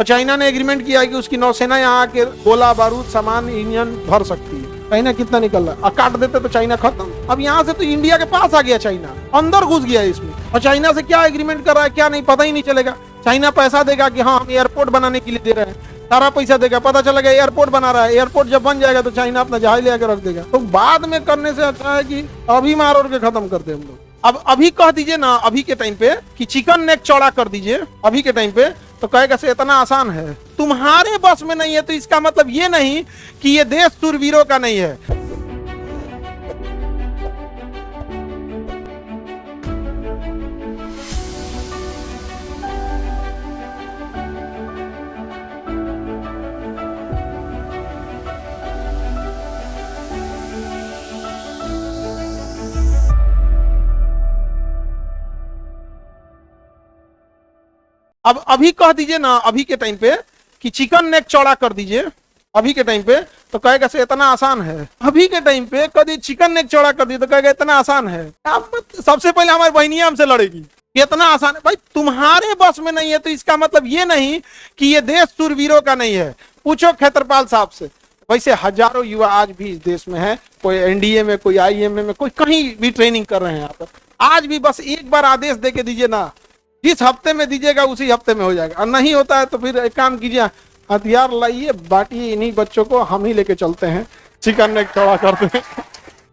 और चाइना ने एग्रीमेंट किया है कि उसकी नौसेना यहाँ आके गोला बारूद सामान इंजन भर सकती है। चाइना कितना निकल रहा है, काट देते तो चाइना खत्म। अब यहाँ से तो इंडिया के पास आ गया, चाइना अंदर घुस गया इसमें। और चाइना से क्या एग्रीमेंट कर रहा है क्या नहीं पता ही नहीं चलेगा। चाइना पैसा देगा कि हाँ हम एयरपोर्ट बनाने के लिए दे रहे हैं, सारा पैसा देगा, पता चलेगा एयरपोर्ट बना रहा है। एयरपोर्ट जब बन जाएगा तो चाइना अपना जहाज ले आकर रख देगा। तो बाद में करने से अच्छा है कि अभी मार और के खत्म कर दे हम लोग। अब अभी कह दीजिए ना, अभी के टाइम पे कि चिकन नेक चौड़ा कर दीजिए अभी के टाइम पे, तो कहेगा से इतना आसान है, तुम्हारे बस में नहीं है। तो इसका मतलब ये नहीं कि ये देश शूरवीरों का नहीं है। अब अभी कह दीजिए ना, अभी के टाइम पे कि चिकन नेक चौड़ा कर दीजिए अभी के टाइम पे, तो कहेगा से इतना आसान है। अभी के टाइम पे कभी चिकन नेक चौड़ा कर दिए तो कहेगा इतना आसान है। सबसे पहले हमारी बहनियां हमसे लड़ेगी कि इतना आसान है। भाई तुम्हारे बस में नहीं है तो इसका मतलब ये नहीं कि ये देश शूरवीरों का नहीं है। पूछो खेत्रपाल साहब से। वैसे हजारों युवा आज भी इस देश में है, कोई एनडीए में, कोई आईएमए में, कोई कहीं भी ट्रेनिंग कर रहे हैं यहाँ पर। आज भी बस एक बार आदेश दे के दीजिए ना, जिस हफ्ते में दीजिएगा उसी हफ्ते में हो जाएगा। और नहीं होता है तो फिर एक काम कीजिए, हथियार लाइए, बांटिए इन्हीं बच्चों को, हम ही लेके चलते हैं, चिकन नेक चौड़ा करते हैं।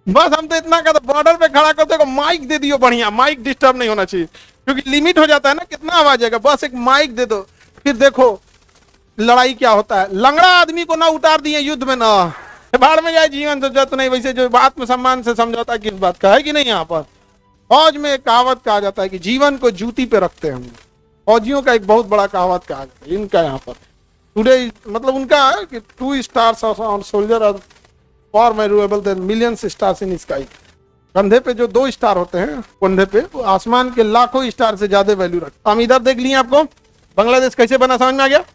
बस हम तो इतना कहते, बॉर्डर पे खड़ा करते, माइक दे दियो बढ़िया, माइक डिस्टर्ब नहीं होना चाहिए क्योंकि लिमिट हो जाता है ना कितना आवाज आएगा। बस एक माइक दे दो, फिर देखो लड़ाई क्या होता है। लंगड़ा आदमी को ना उतार दिए युद्ध में, ना बाढ़ में जाए जीवन तो जत नहीं। वैसे जो आत्मसम्मान से समझौता किस बात का है कि नहीं। यहाँ पर फौज में एक कहावत कहा जाता है कि जीवन को जूती पे रखते हैं हम। फौजियों का एक बहुत बड़ा कहावत कहा जाता है इनका यहाँ पर। टुडे मतलब उनका है कि 2 stars on soldier are for memorable than millions stars in sky. कंधे पे जो 2 स्टार होते हैं कंधे पे, वो आसमान के लाखों स्टार से ज्यादा वैल्यू रखते। हम इधर देख लिए आपको बांग्लादेश कैसे बना, समझ में आ गया?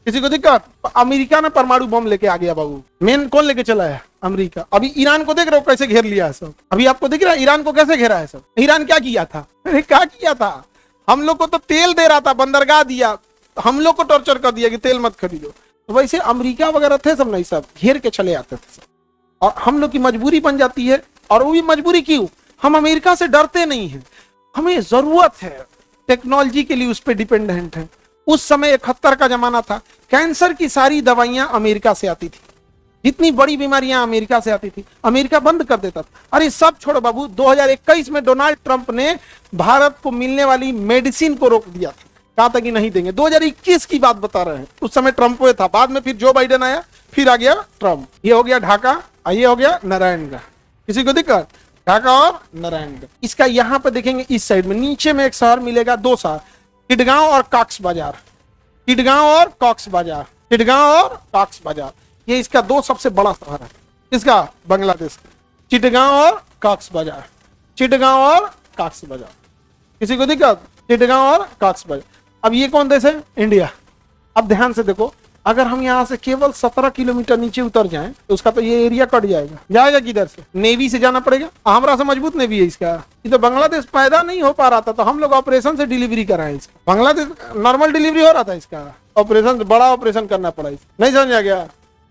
किसी को दिक्कत? अमेरिका ने परमाणु बम लेके आ गया बाबू। मेन कौन लेके चला है? अमेरिका। अभी ईरान को देख रहे हो कैसे घेर लिया है सब। अभी आपको दिख रहा है ईरान को कैसे घेरा है सब। ईरान क्या किया था? अरे क्या किया था? हम लोग को तो तेल दे रहा था, बंदरगाह दिया, हम लोग को टॉर्चर कर दिया कि तेल मत खरीदो। तो वैसे अमेरिका वगैरह थे सब, नहीं सब घेर के चले आते थे सब। और हम लोग की मजबूरी बन जाती है। और वो भी मजबूरी क्यों? हम अमेरिका से डरते नहीं है, हमें जरूरत है टेक्नोलॉजी के लिए, उस पर डिपेंडेंट है। उस समय 71 का जमाना था, कैंसर की सारी दवाइयां अमेरिका से आती थी, जितनी बड़ी बीमारियां अमेरिका से आती थी अमेरिका बंद कर देता था। अरे सब छोड़ो बाबू, 2021 में डोनाल्ड ट्रंप ने भारत को मिलने वाली मेडिसिन को रोक दिया था, कहा था कि नहीं देंगे। 2021 की बात बता रहे हैं, उस समय ट्रंप हुए था, बाद में फिर जो बाइडेन आया, फिर आ गया ट्रंप। ये हो गया ढाका, ये हो गया नारायणगढ़। किसी को दिक्कत? ढाका और नारायणगढ़। इसका यहाँ पे देखेंगे इस साइड में नीचे में एक शहर मिलेगा, 2 शहर, चिटगांव और कॉक्स बाजार। चिटगांव और कॉक्स बाजार, चिटगांव और कॉक्स बाजार, ये इसका 2 सबसे बड़ा शहर है। इसका बांग्लादेश, चिटगांव और कॉक्स बाजार, चिटगांव और कॉक्स बाजार। किसी को दिक्कत? चिटगांव और कॉक्स बाजार। अब ये कौन देश है? इंडिया। अब ध्यान से देखो, अगर हम यहाँ से केवल 17 किलोमीटर नीचे उतर जाएं तो उसका तो ये एरिया कट जाएगा। जाएगा किधर से? नेवी से जाना पड़ेगा। हमारा से मजबूत नेवी है इसका। ये तो बांग्लादेश पैदा नहीं हो पा रहा था तो हम लोग ऑपरेशन से डिलीवरी कराएं इसका। बांग्लादेश नॉर्मल डिलीवरी हो रहा था, इसका ऑपरेशन, बड़ा ऑपरेशन करना पड़ा इसका। नहीं समझ आ गया?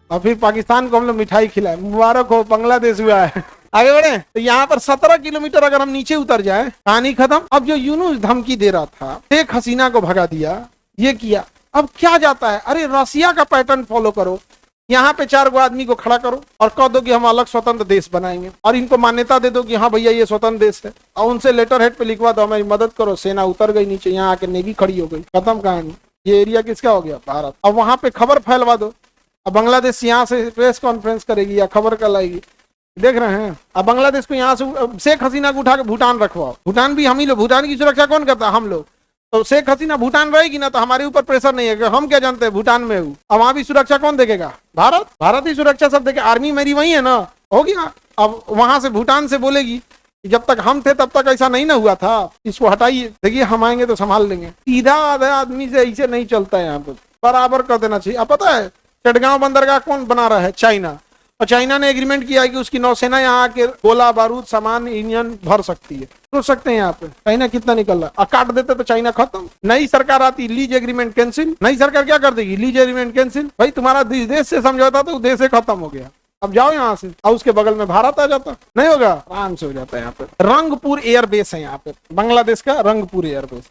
और फिर पाकिस्तान को हम लोग मिठाई खिलाए, मुबारक हो बांग्लादेश हुआ है। आगे बढ़े तो यहाँ पर 17 किलोमीटर अगर हम नीचे उतर जाए, कहानी खत्म। अब जो यूनुस धमकी दे रहा था, शेख हसीना को भगा दिया, ये किया, अब क्या जाता है? अरे रसिया का पैटर्न फॉलो करो, यहाँ पे 4 आदमी को खड़ा करो और कह दो कि हम अलग स्वतंत्र देश बनाएंगे और इनको मान्यता दे दो कि हाँ भैया ये स्वतंत्र देश है, और उनसे लेटर हेड पे लिखवा दो हमारी मदद करो। सेना उतर गई नीचे, यहाँ आके नेवी खड़ी हो गई, खत्म कहानी। ये एरिया किसका हो गया? भारत। अब वहां पे खबर फैलवा दो। अब बांग्लादेश यहाँ से प्रेस कॉन्फ्रेंस करेगी या खबर कराएगी, देख रहे हैं। अब बांग्लादेश को यहाँ से शेख हसीना को उठा के भूटान रखवाओ। भूटान भी हम ही लोग, भूटान की सुरक्षा कौन करता है? हम लोग। तो शेख हसीना भूटान रहेगी ना तो हमारे ऊपर प्रेशर नहीं है, हम क्या जानते हैं भूटान में हूँ। अब वहां भी सुरक्षा कौन देखेगा? भारत। भारत ही सुरक्षा सब देखे, आर्मी मेरी वही है ना, हो गया। अब वहां से भूटान से बोलेगी कि जब तक हम थे तब तक ऐसा नहीं ना हुआ था, इसको हटाइए, देखिए हम आएंगे तो संभाल लेंगे। सीधा आधा आदमी से ऐसे नहीं चलता है, यहाँ पर बराबर कर देना चाहिए। अब पता है चिटगांव बंदरगाह कौन बना रहा है? चाइना। और चाइना ने एग्रीमेंट किया है कि उसकी नौसेना यहाँ आके गोला बारूद सामान इंजन भर सकती है। सोच सकते हैं यहाँ पे चाइना कितना निकल रहा है। और काट देते तो चाइना खत्म। नई सरकार आती, लीज एग्रीमेंट कैंसिल। नई सरकार क्या कर देगी? Lease agreement cancel. भाई तुम्हारा देश से समझौता तो देश से खत्म हो गया, अब जाओ यहाँ से। और उसके बगल में भारत आ जाता, नहीं होगा, आराम से हो जाता है। यहाँ पे रंगपुर एयरबेस है, यहाँ पे बांग्लादेश का रंगपुर एयरबेस,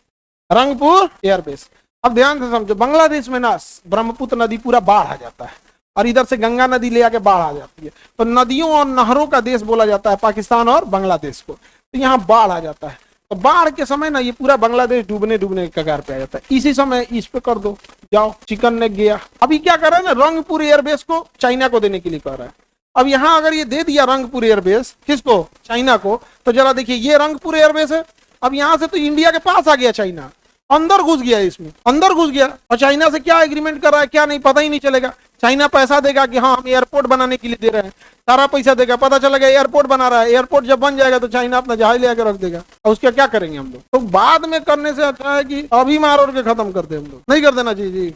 रंगपुर एयरबेस। अब ध्यान से समझो, बांग्लादेश में ना ब्रह्मपुत्र नदी पूरा बाढ़ आ जाता है और इधर से गंगा नदी ले आके बाढ़ आ जाती है, तो नदियों और नहरों का देश बोला जाता है पाकिस्तान और बांग्लादेश को। तो यहाँ बाढ़ आ जाता है, तो बाढ़ के समय ना ये पूरा बांग्लादेश डूबने के कगार पे आ जाता है। इसी समय इस पे कर दो, जाओ चिकन नेक गया। अभी क्या कर रहा है ना, रंगपुर एयरबेस को चाइना को देने के लिए कह रहा है। अब यहाँ अगर ये दे दिया रंगपुर एयरबेस, किसको? चाइना को, तो जरा देखिए ये रंगपुर एयरबेस है। अब यहाँ से तो इंडिया के पास आ गया चाइना, अंदर घुस गया, इसमें अंदर घुस गया। और चाइना से क्या एग्रीमेंट कर रहा है क्या नहीं पता ही नहीं चलेगा। चाइना पैसा देगा कि हाँ हम एयरपोर्ट बनाने के लिए दे रहे हैं, सारा पैसा देगा, पता चलेगा एयरपोर्ट बना रहा है। एयरपोर्ट जब बन जाएगा तो चाइना अपना जहाज ले आकर रख देगा, और उसका क्या करेंगे हम लोग? तो बाद में करने से अच्छा है कि अभी मार और के खत्म कर दे हम लोग। नहीं कर देना चाहिए जी।